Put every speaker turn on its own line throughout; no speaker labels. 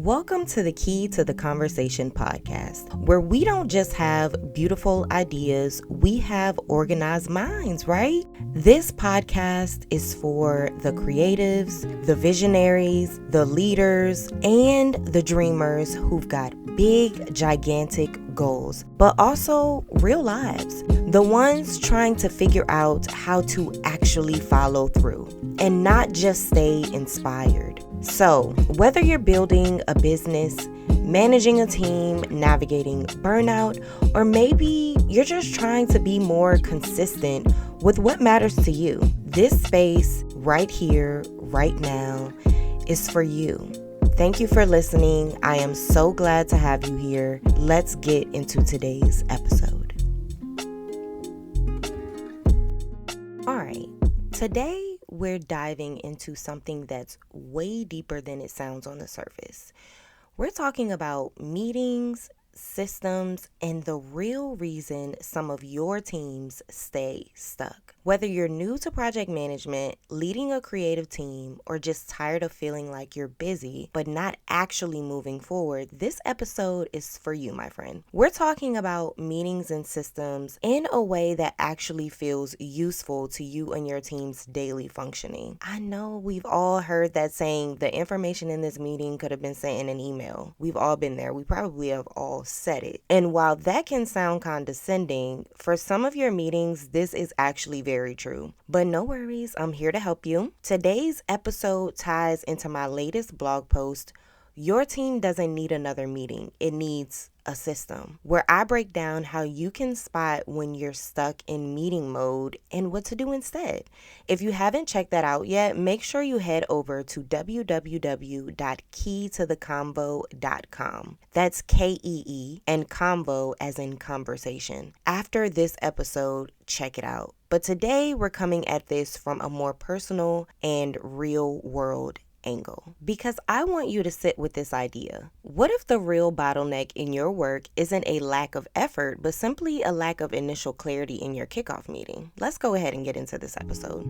Welcome to the Key to the Conversation podcast, where we don't just have beautiful ideas, we have organized minds, right? This podcast is for the creatives, the visionaries, the leaders, and the dreamers who've got big, gigantic goals, but also real lives. The ones trying to figure out how to actually follow through and not just stay inspired. So, whether you're building a business, managing a team, navigating burnout, or maybe you're just trying to be more consistent with what matters to you, this space right here, right now, is for you. Thank you for listening. I am so glad to have you here. Let's get into today's episode. All right, today we're diving into something that's way deeper than it sounds on the surface. We're talking about meetings, systems, and the real reason some of your teams stay stuck. Whether you're new to project management, leading a creative team, or just tired of feeling like you're busy but not actually moving forward, this episode is for you, my friend. We're talking about meetings and systems in a way that actually feels useful to you and your team's daily functioning. I know we've all heard that saying, the information in this meeting could have been sent in an email. We've all been there. We probably have all said it. And while that can sound condescending, for some of your meetings, this is actually very true. But no worries, I'm here to help you. Today's episode ties into my latest blog post, Your Team Doesn't Need Another Meeting. It Needs a System, where I break down how you can spot when you're stuck in meeting mode and what to do instead. If you haven't checked that out yet, make sure you head over to www.keytotheconvo.com. That's Kee and convo as in conversation. After this episode, check it out. But today we're coming at this from a more personal and real world angle, because I want you to sit with this idea. What if the real bottleneck in your work isn't a lack of effort, but simply a lack of initial clarity in your kickoff meeting? Let's go ahead and get into this episode.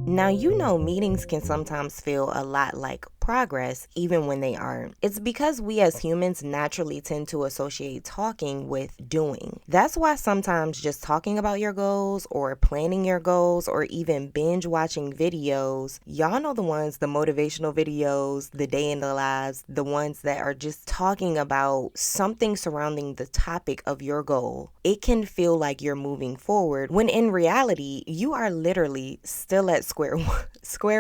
Now, you know, meetings can sometimes feel a lot like progress, even when they aren't. It's because we as humans naturally tend to associate talking with doing. That's why sometimes just talking about your goals or planning your goals or even binge watching videos, y'all know the ones, the motivational videos, the day in the lives, the ones that are just talking about something surrounding the topic of your goal. It can feel like you're moving forward when in reality, you are literally still at square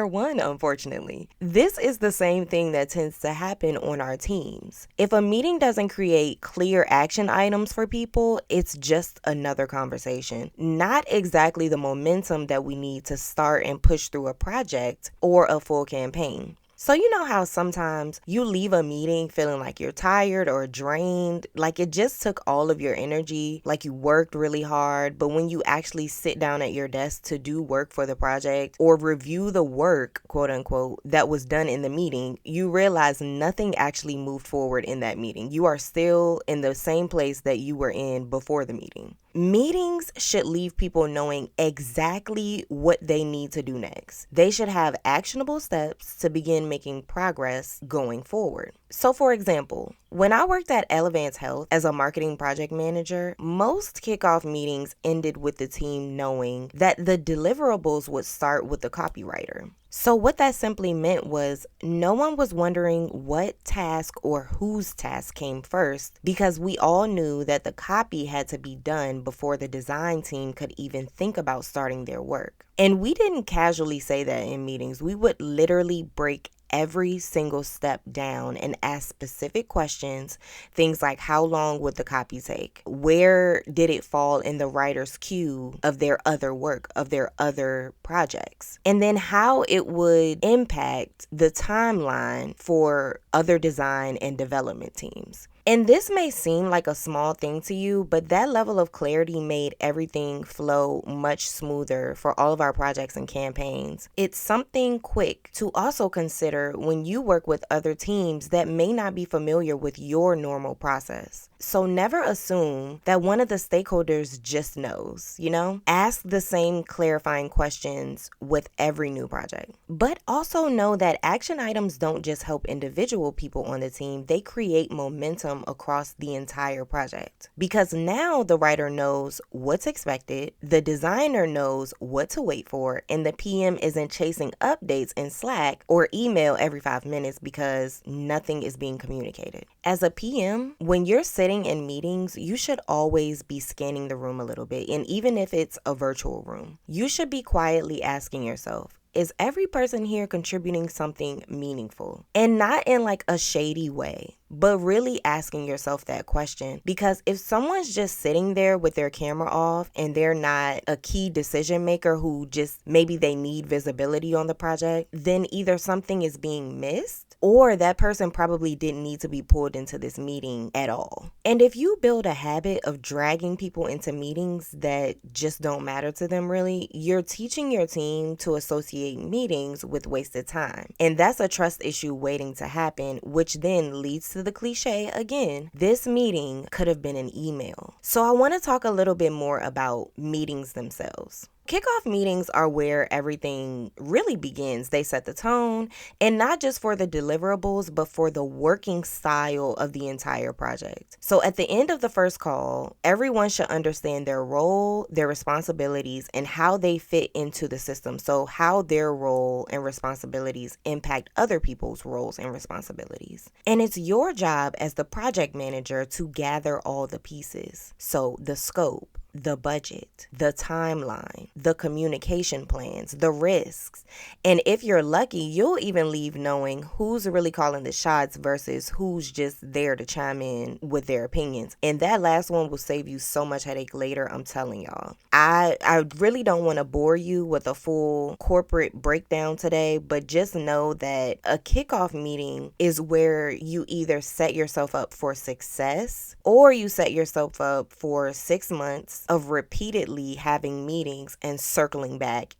one, unfortunately. This is the same thing that tends to happen on our teams. If a meeting doesn't create clear action items for people, it's just another conversation. Not exactly the momentum that we need to start and push through a project or a full campaign. So you know how sometimes you leave a meeting feeling like you're tired or drained, like it just took all of your energy, like you worked really hard, but when you actually sit down at your desk to do work for the project or review the work, quote unquote, that was done in the meeting, you realize nothing actually moved forward in that meeting. You are still in the same place that you were in before the meeting. Meetings should leave people knowing exactly what they need to do next. They should have actionable steps to begin making progress going forward. So for example, when I worked at Elevance Health as a marketing project manager, most kickoff meetings ended with the team knowing that the deliverables would start with the copywriter. So what that simply meant was no one was wondering what task or whose task came first, because we all knew that the copy had to be done before the design team could even think about starting their work. And we didn't casually say that in meetings. We would literally break every single step down and ask specific questions. Things like, how long would the copy take? Where did it fall in the writer's queue of their other work, of their other projects? And then how it would impact the timeline for other design and development teams. And this may seem like a small thing to you, but that level of clarity made everything flow much smoother for all of our projects and campaigns. It's something quick to also consider when you work with other teams that may not be familiar with your normal process. So never assume that one of the stakeholders just knows, Ask the same clarifying questions with every new project. But also know that action items don't just help individual people on the team, they create momentum across the entire project. Because now the writer knows what's expected, the designer knows what to wait for, and the PM isn't chasing updates in Slack or email every 5 minutes because nothing is being communicated. As a PM, when you're sitting in meetings, you should always be scanning the room a little bit. And even if it's a virtual room, you should be quietly asking yourself, is every person here contributing something meaningful? And not in like a shady way, but really asking yourself that question. Because if someone's just sitting there with their camera off and they're not a key decision maker who just maybe they need visibility on the project, then either something is being missed or that person probably didn't need to be pulled into this meeting at all. And if you build a habit of dragging people into meetings that just don't matter to them really, you're teaching your team to associate meetings with wasted time. And that's a trust issue waiting to happen, which then leads to the cliche again. This meeting could have been an email. So I want to talk a little bit more about meetings themselves. Kickoff meetings are where everything really begins. They set the tone, and not just for the deliverables, but for the working style of the entire project. So at the end of the first call, everyone should understand their role, their responsibilities, and how they fit into the system. So how their role and responsibilities impact other people's roles and responsibilities. And it's your job as the project manager to gather all the pieces. So the scope, the budget, the timeline, the communication plans, the risks. And if you're lucky, you'll even leave knowing who's really calling the shots versus who's just there to chime in with their opinions. And that last one will save you so much headache later, I'm telling y'all. I really don't want to bore you with a full corporate breakdown today, but just know that a kickoff meeting is where you either set yourself up for success or you set yourself up for 6 months of repeatedly having meetings and circling back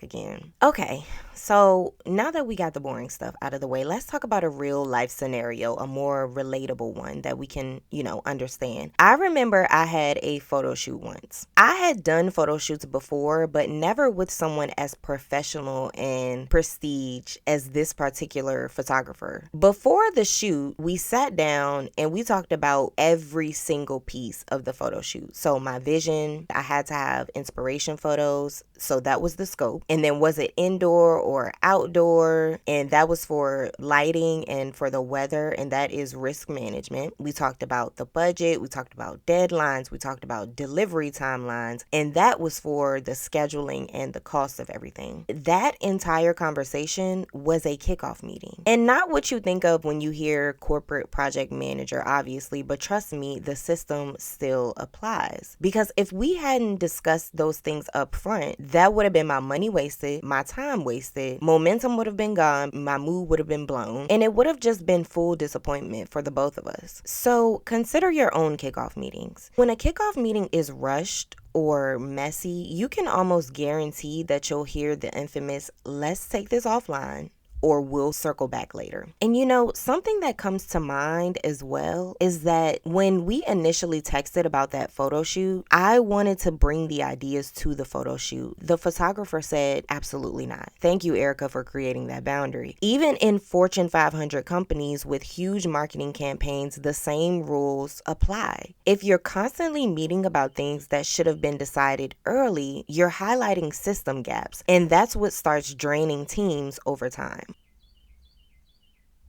again. Okay, so now that we got the boring stuff out of the way, let's talk about a real life scenario, a more relatable one that we can, understand. I remember I had a photo shoot once. I had done photo shoots before, but never with someone as professional and prestige as this particular photographer. Before the shoot, we sat down and we talked about every single piece of the photo shoot. So my vision, I had to have inspiration photos. So that was the scope. And then was it indoor or outdoor? And that was for lighting and for the weather. And that is risk management. We talked about the budget. We talked about deadlines. We talked about delivery timelines. And that was for the scheduling and the cost of everything. That entire conversation was a kickoff meeting. And not what you think of when you hear corporate project manager, obviously, but trust me, the system still applies. Because if we hadn't discussed those things up front, that would have been my money wasted, my time wasted, momentum would have been gone, my mood would have been blown, and it would have just been full disappointment for the both of us. So consider your own kickoff meetings. When a kickoff meeting is rushed or messy, you can almost guarantee that you'll hear the infamous, "let's take this offline," or "we'll circle back later." And something that comes to mind as well is that when we initially texted about that photo shoot, I wanted to bring the ideas to the photo shoot. The photographer said, "Absolutely not. Thank you, Erica, for creating that boundary." Even in Fortune 500 companies with huge marketing campaigns, the same rules apply. If you're constantly meeting about things that should have been decided early, you're highlighting system gaps, and that's what starts draining teams over time.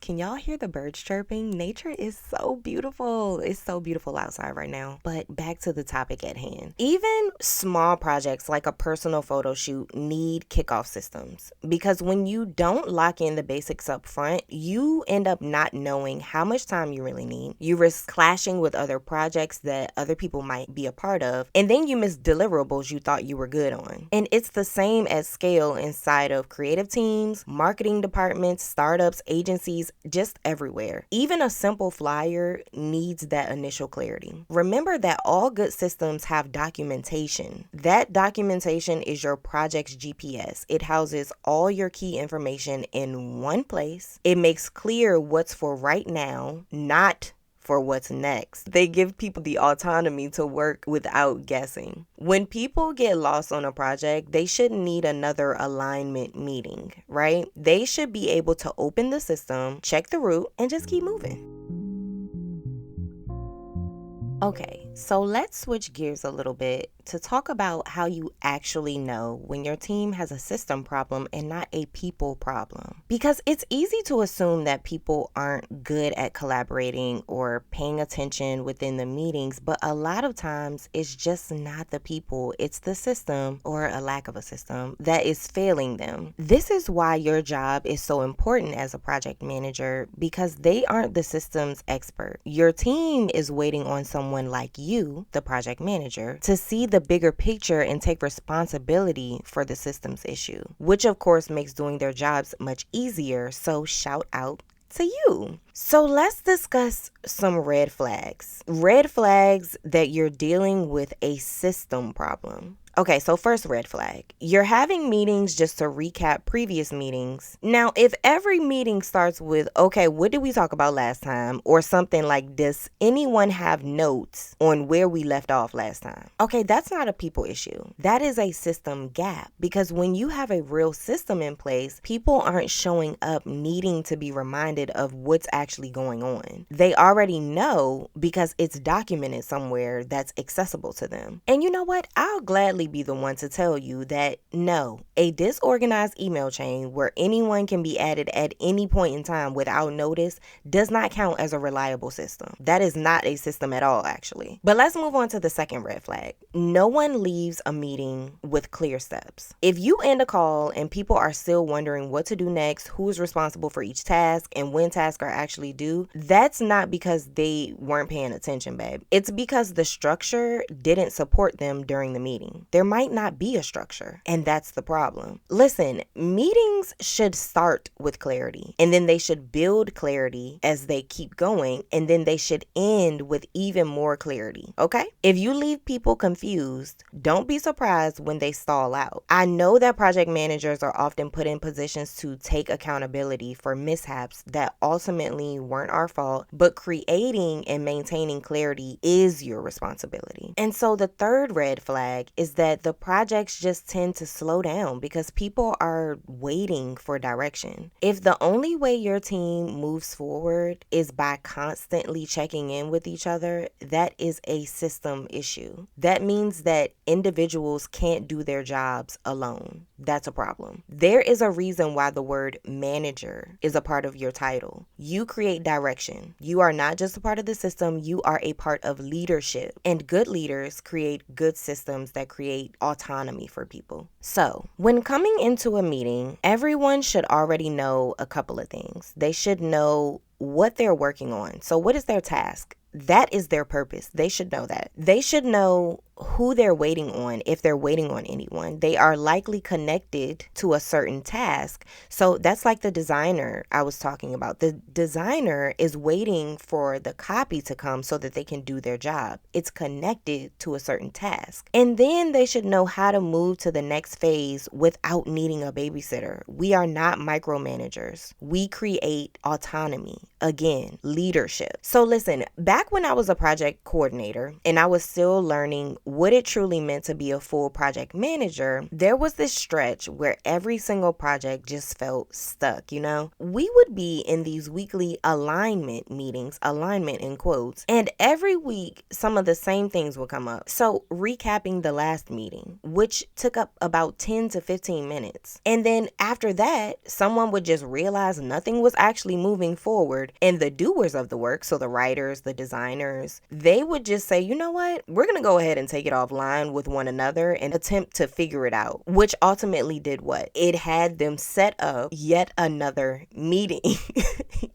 Can y'all hear the birds chirping? Nature is so beautiful. It's so beautiful outside right now. But back to the topic at hand. Even small projects like a personal photo shoot need kickoff systems, because when you don't lock in the basics up front, you end up not knowing how much time you really need. You risk clashing with other projects that other people might be a part of, and then you miss deliverables you thought you were good on. And it's the same at scale inside of creative teams, marketing departments, startups, agencies, just everywhere. Even a simple flyer needs that initial clarity. Remember that all good systems have documentation. That documentation is your project's GPS. It houses all your key information in one place. It makes clear what's for right now, not for what's next. They give people the autonomy to work without guessing. When people get lost on a project, they shouldn't need another alignment meeting, right? They should be able to open the system, check the route, and just keep moving. Okay, so let's switch gears a little bit to talk about how you actually know when your team has a system problem and not a people problem. Because it's easy to assume that people aren't good at collaborating or paying attention within the meetings, but a lot of times it's just not the people, it's the system or a lack of a system that is failing them. This is why your job is so important as a project manager, because they aren't the systems expert. Your team is waiting on someone like you, the project manager, to see the bigger picture and take responsibility for the systems issue, which of course makes doing their jobs much easier. So shout out to you. So let's discuss some red flags. Red flags that you're dealing with a system problem. Okay, so first red flag. You're having meetings just to recap previous meetings. Now, if every meeting starts with, okay, what did we talk about last time? Or something like, does anyone have notes on where we left off last time? Okay, that's not a people issue. That is a system gap. Because when you have a real system in place, people aren't showing up needing to be reminded of what's actually going on. They already know because it's documented somewhere that's accessible to them. And you know what? I'll gladly be the one to tell you that no, a disorganized email chain where anyone can be added at any point in time without notice does not count as a reliable system. That is not a system at all, actually. But let's move on to the second red flag. No one leaves a meeting with clear steps. If you end a call and people are still wondering what to do next, who is responsible for each task, and when tasks are actually due, that's not because they weren't paying attention, babe. It's because the structure didn't support them during the meeting. There might not be a structure, and that's the problem. Listen, meetings should start with clarity, and then they should build clarity as they keep going, and then they should end with even more clarity, okay? If you leave people confused, don't be surprised when they stall out. I know that project managers are often put in positions to take accountability for mishaps that ultimately weren't our fault, but creating and maintaining clarity is your responsibility. And so the third red flag is that the projects just tend to slow down because people are waiting for direction. If the only way your team moves forward is by constantly checking in with each other, that is a system issue. That means that individuals can't do their jobs alone. That's a problem. There is a reason why the word manager is a part of your title. You create direction. You are not just a part of the system, you are a part of leadership. And good leaders create good systems that create autonomy for people. So, when coming into a meeting, everyone should already know a couple of things. They should know what they're working on. So, what is their task? That is their purpose. They should know that. They should know who they're waiting on, if they're waiting on anyone. They are likely connected to a certain task. So that's like the designer I was talking about. The designer is waiting for the copy to come so that they can do their job. It's connected to a certain task. And then they should know how to move to the next phase without needing a babysitter. We are not micromanagers. We create autonomy. Again, leadership. So listen, back when I was a project coordinator and I was still learning what it truly meant to be a full project manager, there was this stretch where every single project just felt stuck, you know? We would be in these weekly alignment meetings, alignment in quotes, and every week some of the same things would come up. So recapping the last meeting, which took up about 10 to 15 minutes. And then after that, someone would just realize nothing was actually moving forward, and the doers of the work, so the writers, the designers, they would just say, you know what? We're going to go ahead and take take it offline with one another and attempt to figure it out, which ultimately did what? It had them set up yet another meeting.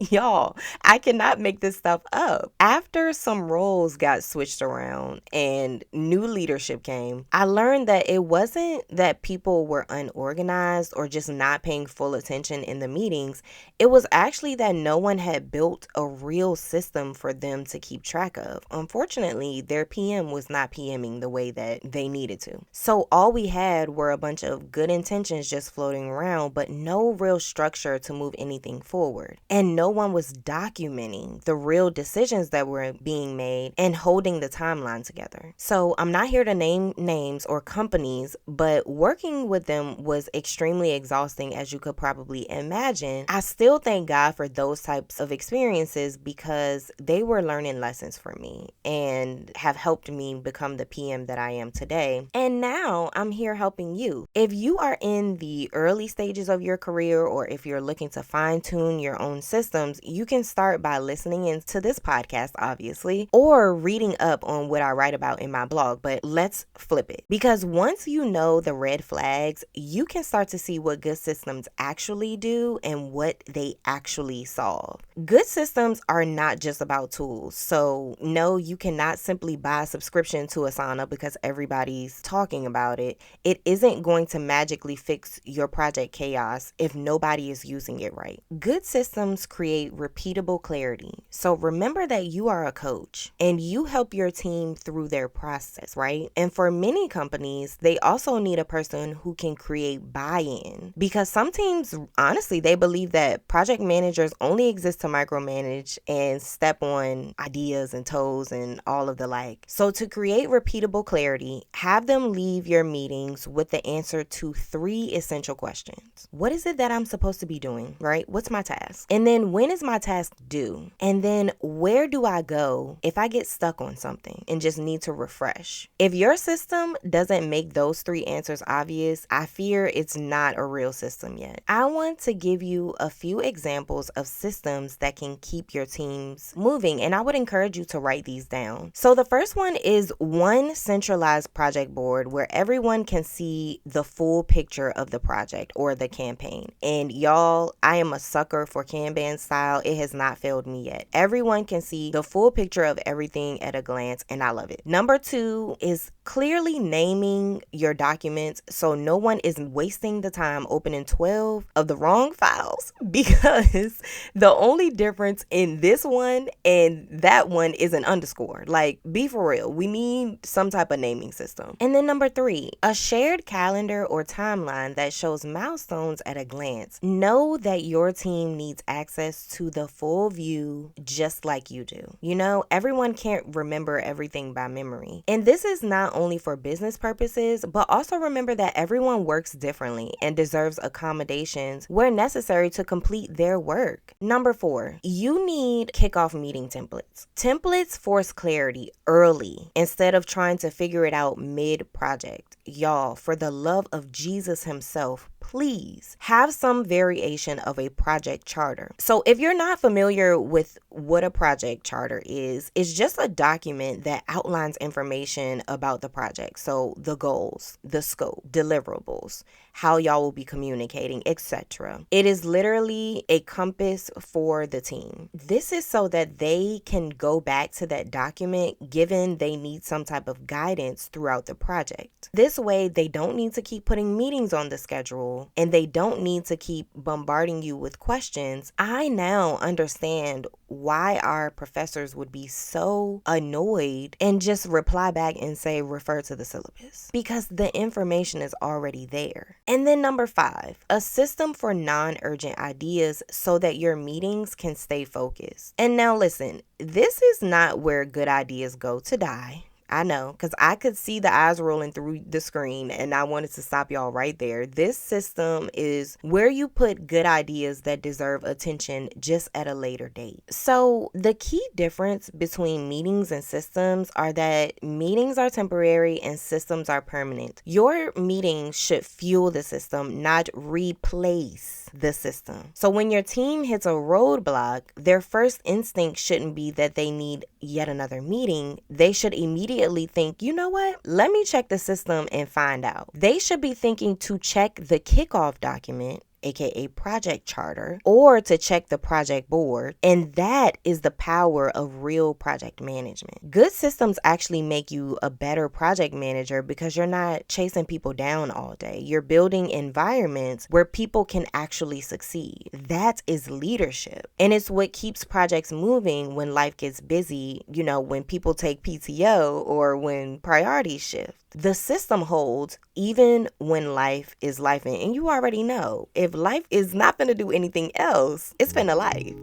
Y'all, I cannot make this stuff up. After some roles got switched around and new leadership came, I learned that it wasn't that people were unorganized or just not paying full attention in the meetings. It was actually that no one had built a real system for them to keep track of. Unfortunately, their PM was not PMing the way that they needed to. So all we had were a bunch of good intentions just floating around, but no real structure to move anything forward. And no one was documenting the real decisions that were being made and holding the timeline together. So I'm not here to name names or companies, but working with them was extremely exhausting, as you could probably imagine. I still thank God for those types of experiences because they were learning lessons for me and have helped me become the PM that I am today. And now I'm here helping you. If you are in the early stages of your career, or if you're looking to fine tune your own systems, you can start by listening into this podcast, obviously, or reading up on what I write about in my blog. But let's flip it, because once you know the red flags, you can start to see what good systems actually do and what they actually solve. Good systems are not just about tools. So no, you cannot simply buy a subscription to Asana because everybody's talking about it. It isn't going to magically fix your project chaos if nobody is using it right. Good systems create repeatable clarity. So remember that you are a coach and you help your team through their process, right? And for many companies, they also need a person who can create buy-in, because some teams, honestly, they believe that project managers only exist to micromanage and step on ideas and toes and all of the like. So to create repeatable clarity, have them leave your meetings with the answer to 3 essential questions. What is it that I'm supposed to be doing, right? What's my task? And then when is my task due? And then where do I go if I get stuck on something and just need to refresh? If your system doesn't make those 3 answers obvious, I fear it's not a real system yet. I want to give you a few examples of systems that can keep your teams moving, and I would encourage you to write these down. So the first one is one centralized project board where everyone can see the full picture of the project or the campaign. And y'all, I am a sucker for Kanban style. It has not failed me yet. Everyone can see the full picture of everything at a glance, and I love it. Number 2 is clearly naming your documents so no one is wasting the time opening 12 of the wrong files, because the only difference in this one and that one is an underscore. Like, be for real. We need some type of naming system. And then number 3, a shared calendar or timeline that shows milestones at a glance. Know that your team needs access to the full view just like you do. You know, everyone can't remember everything by memory. And this is not only for business purposes, but also remember that everyone works differently and deserves accommodations where necessary to complete their work. Number 4, you need kickoff meeting templates. Templates force clarity early instead of trying to figure it out mid-project. Y'all, for the love of Jesus himself, please have some variation of a project charter. So if you're not familiar with what a project charter is, it's just a document that outlines information about the project. So the goals, the scope, deliverables, how y'all will be communicating, etc. It is literally a compass for the team. This is so that they can go back to that document given they need some type of guidance throughout the project. This way, they don't need to keep putting meetings on the schedule and they don't need to keep bombarding you with questions. I now understand why our professors would be so annoyed and just reply back and say, refer to the syllabus, because the information is already there. And then number 5, a system for non-urgent ideas so that your meetings can stay focused. And now listen, this is not where good ideas go to die. I know, because I could see the eyes rolling through the screen and I wanted to stop y'all right there. This system is where you put good ideas that deserve attention just at a later date. So the key difference between meetings and systems are that meetings are temporary and systems are permanent. Your meetings should fuel the system, not replace fix the system. So when your team hits a roadblock, their first instinct shouldn't be that they need yet another meeting. They should immediately think, you know what? Let me check the system and find out. They should be thinking to check the kickoff document, aka project charter, or to check the project board. And that is the power of real project management. Good systems actually make you a better project manager because you're not chasing people down all day. You're building environments where people can actually succeed. That is leadership. And it's what keeps projects moving when life gets busy, when people take PTO or when priorities shift. The system holds even when life is life. And you already know, if life is not going to do anything else, it's been a life.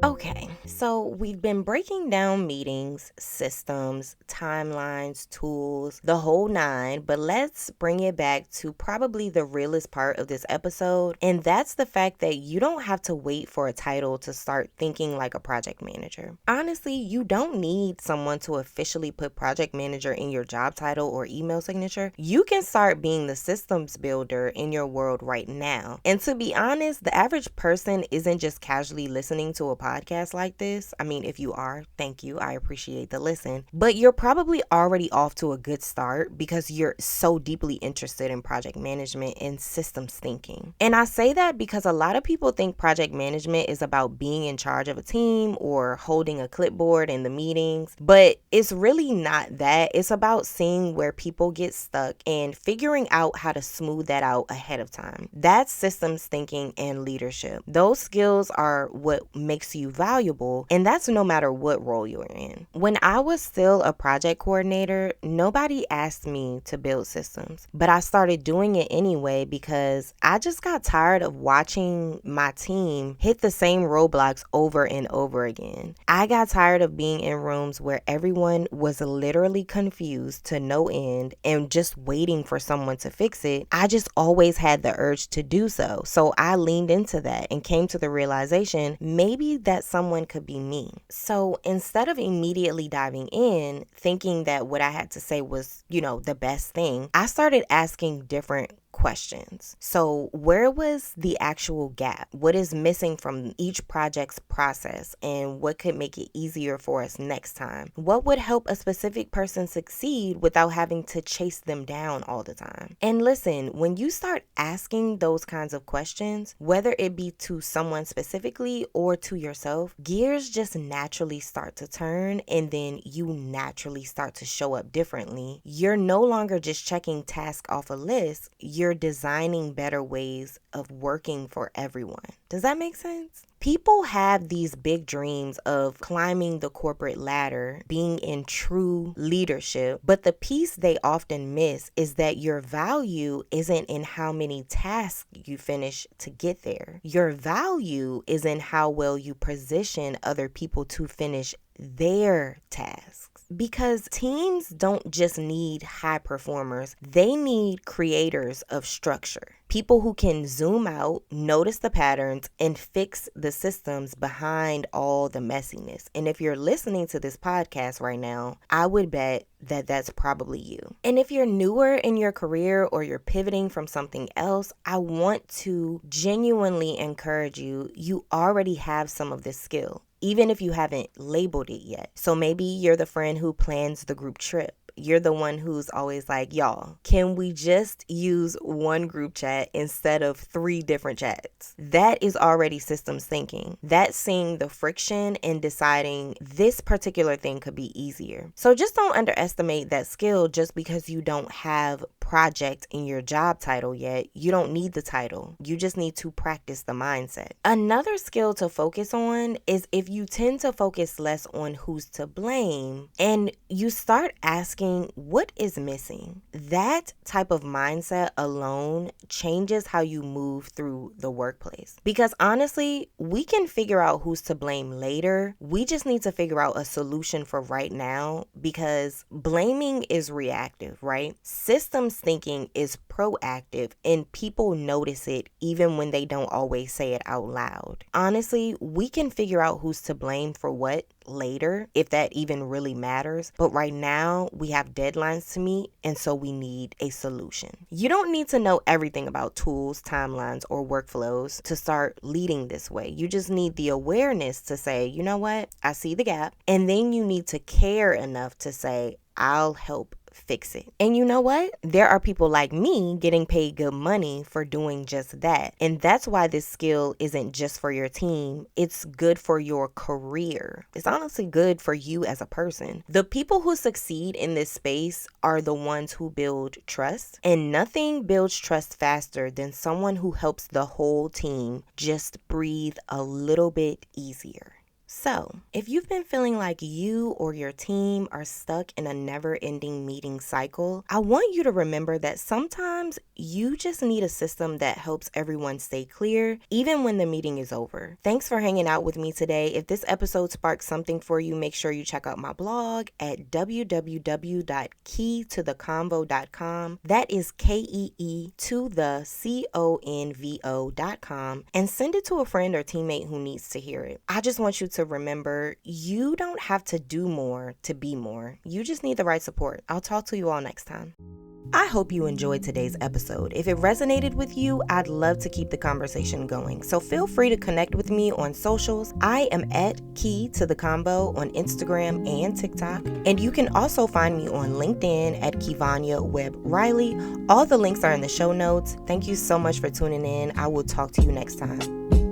Okay, so we've been breaking down meetings, systems, timelines, tools, the whole nine, but let's bring it back to probably the realest part of this episode, and that's the fact that you don't have to wait for a title to start thinking like a project manager. Honestly, you don't need someone to officially put project manager in your job title or email signature. You can start being the systems builder in your world right now. And to be honest, the average person isn't just casually listening to a podcast like this. I mean, if you are, thank you. I appreciate the listen. But you're probably already off to a good start because you're so deeply interested in project management and systems thinking. And I say that because a lot of people think project management is about being in charge of a team or holding a clipboard in the meetings, but it's really not that. It's about seeing where people get stuck and figuring out how to smooth that out ahead of time. That's systems thinking and leadership. Those skills are what makes you valuable, and that's no matter what role you're in. When I was still a project coordinator, nobody asked me to build systems, but I started doing it anyway because I just got tired of watching my team hit the same roadblocks over and over again. I got tired of being in rooms where everyone was literally confused to no end and just waiting for someone to fix it. I just always had the urge to do so. So I leaned into that and came to the realization maybe that someone could be me. So instead of immediately diving in, thinking that what I had to say was, the best thing, I started asking different questions. So where was the actual gap? What is missing from each project's process, and what could make it easier for us next time? What would help a specific person succeed without having to chase them down all the time? And listen, when you start asking those kinds of questions, whether it be to someone specifically or to yourself, gears just naturally start to turn, and then you naturally start to show up differently. You're no longer just checking tasks off a list. You're designing better ways of working for everyone. Does that make sense? People have these big dreams of climbing the corporate ladder, being in true leadership, but the piece they often miss is that your value isn't in how many tasks you finish to get there. Your value is in how well you position other people to finish their tasks. Because teams don't just need high performers, they need creators of structure. People who can zoom out, notice the patterns, and fix the systems behind all the messiness. And if you're listening to this podcast right now, I would bet that that's probably you. And if you're newer in your career or you're pivoting from something else, I want to genuinely encourage you. You already have some of this skill, even if you haven't labeled it yet. So maybe you're the friend who plans the group trip. You're the one who's always like, y'all, can we just use one group chat instead of 3 different chats? That is already systems thinking. That's seeing the friction and deciding this particular thing could be easier. So just don't underestimate that skill just because you don't have project in your job title yet. You don't need the title. You just need to practice the mindset. Another skill to focus on is if you tend to focus less on who's to blame and you start asking what is missing. That type of mindset alone changes how you move through the workplace. Because honestly, we can figure out who's to blame later. We just need to figure out a solution for right now because blaming is reactive, right? Systems systems thinking is proactive and people notice it even when they don't always say it out loud. Honestly, we can figure out who's to blame for what later, if that even really matters. But right now, we have deadlines to meet, and so we need a solution. You don't need to know everything about tools, timelines, or workflows to start leading this way. You just need the awareness to say, you know what, I see the gap. And then you need to care enough to say, I'll help fix it. And you know what? There are people like me getting paid good money for doing just that. And that's why this skill isn't just for your team. It's good for your career. It's honestly good for you as a person. The people who succeed in this space are the ones who build trust. And nothing builds trust faster than someone who helps the whole team just breathe a little bit easier. So, if you've been feeling like you or your team are stuck in a never-ending meeting cycle, I want you to remember that sometimes you just need a system that helps everyone stay clear, even when the meeting is over. Thanks for hanging out with me today. If this episode sparked something for you, make sure you check out my blog at www.keytotheconvo.com. That is KEE to the CONVO.com, and send it to a friend or teammate who needs to hear it. I just want you to remember, you don't have to do more to be more. You just need the right support. I'll talk to you all next time. I hope you enjoyed today's episode. If it resonated with you, I'd love to keep the conversation going. So feel free to connect with me on socials. I am at Key to the Combo on Instagram and TikTok. And you can also find me on LinkedIn at Kivanya Webb Riley. All the links are in the show notes. Thank you so much for tuning in. I will talk to you next time.